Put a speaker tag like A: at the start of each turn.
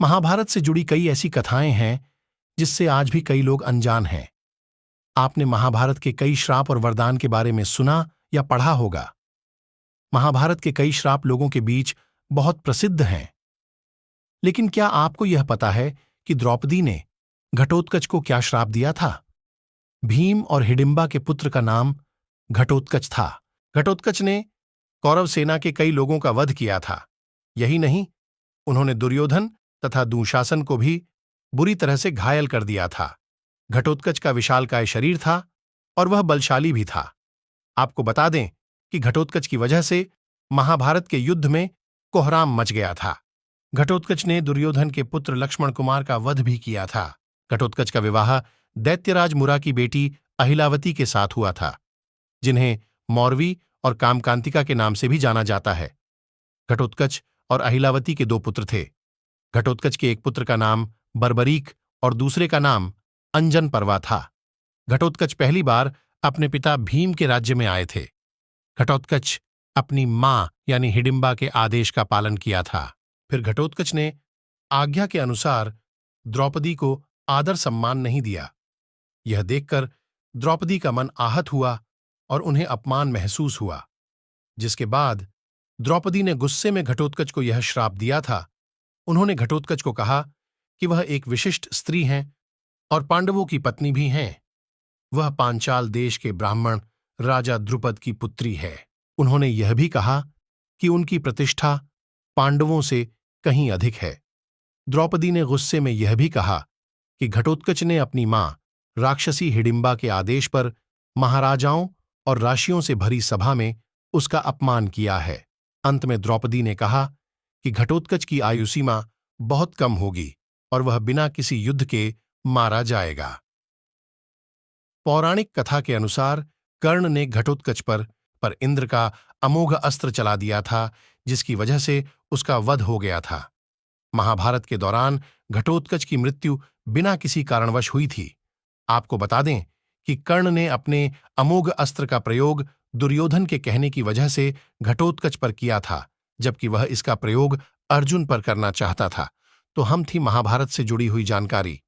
A: महाभारत से जुड़ी कई ऐसी कथाएं हैं जिससे आज भी कई लोग अनजान हैं। आपने महाभारत के कई श्राप और वरदान के बारे में सुना या पढ़ा होगा। महाभारत के कई श्राप लोगों के बीच बहुत प्रसिद्ध हैं। लेकिन क्या आपको यह पता है कि द्रौपदी ने घटोत्कच को क्या श्राप दिया था? भीम और हिडिंबा के पुत्र का नाम घटोत्कच था। घटोत्कच ने कौरव सेना के कई लोगों का वध किया था। यही नहीं, उन्होंने दुर्योधन तथा दुशासन को भी बुरी तरह से घायल कर दिया था। घटोत्कच का विशालकाय शरीर था और वह बलशाली भी था। आपको बता दें कि घटोत्कच की वजह से महाभारत के युद्ध में कोहराम मच गया था। घटोत्कच ने दुर्योधन के पुत्र लक्ष्मण कुमार का वध भी किया था। घटोत्कच का विवाह दैत्यराज मुरा की बेटी अहिलावती के साथ हुआ था, जिन्हें मौरवी और कामकांतिका के नाम से भी जाना जाता है। घटोत्कच और अहिलावती के दो पुत्र थे। घटोत्कच के एक पुत्र का नाम बर्बरीक और दूसरे का नाम अंजन पर्वा था। घटोत्कच पहली बार अपने पिता भीम के राज्य में आए थे। घटोत्कच अपनी मां यानी हिडिंबा के आदेश का पालन किया था। फिर घटोत्कच ने आज्ञा के अनुसार द्रौपदी को आदर सम्मान नहीं दिया। यह देखकर द्रौपदी का मन आहत हुआ और उन्हें अपमान महसूस हुआ, जिसके बाद द्रौपदी ने गुस्से में घटोत्कच को यह श्राप दिया था। उन्होंने घटोत्कच को कहा कि वह एक विशिष्ट स्त्री हैं और पांडवों की पत्नी भी हैं। वह पांचाल देश के ब्राह्मण राजा द्रुपद की पुत्री है। उन्होंने यह भी कहा कि उनकी प्रतिष्ठा पांडवों से कहीं अधिक है। द्रौपदी ने गुस्से में यह भी कहा कि घटोत्कच ने अपनी मां राक्षसी हिडिंबा के आदेश पर महाराजाओं और राशियों से भरी सभा में उसका अपमान किया है। अंत में द्रौपदी ने कहा कि घटोत्कच की आयु सीमा बहुत कम होगी और वह बिना किसी युद्ध के मारा जाएगा। पौराणिक कथा के अनुसार कर्ण ने घटोत्कच पर इंद्र का अमोघ अस्त्र चला दिया था, जिसकी वजह से उसका वध हो गया था। महाभारत के दौरान घटोत्कच की मृत्यु बिना किसी कारणवश हुई थी। आपको बता दें कि कर्ण ने अपने अमोघ अस्त्र का प्रयोग दुर्योधन के कहने की वजह से घटोत्कच पर किया था, जबकि वह इसका प्रयोग अर्जुन पर करना चाहता था। तो हम थी महाभारत से जुड़ी हुई जानकारी।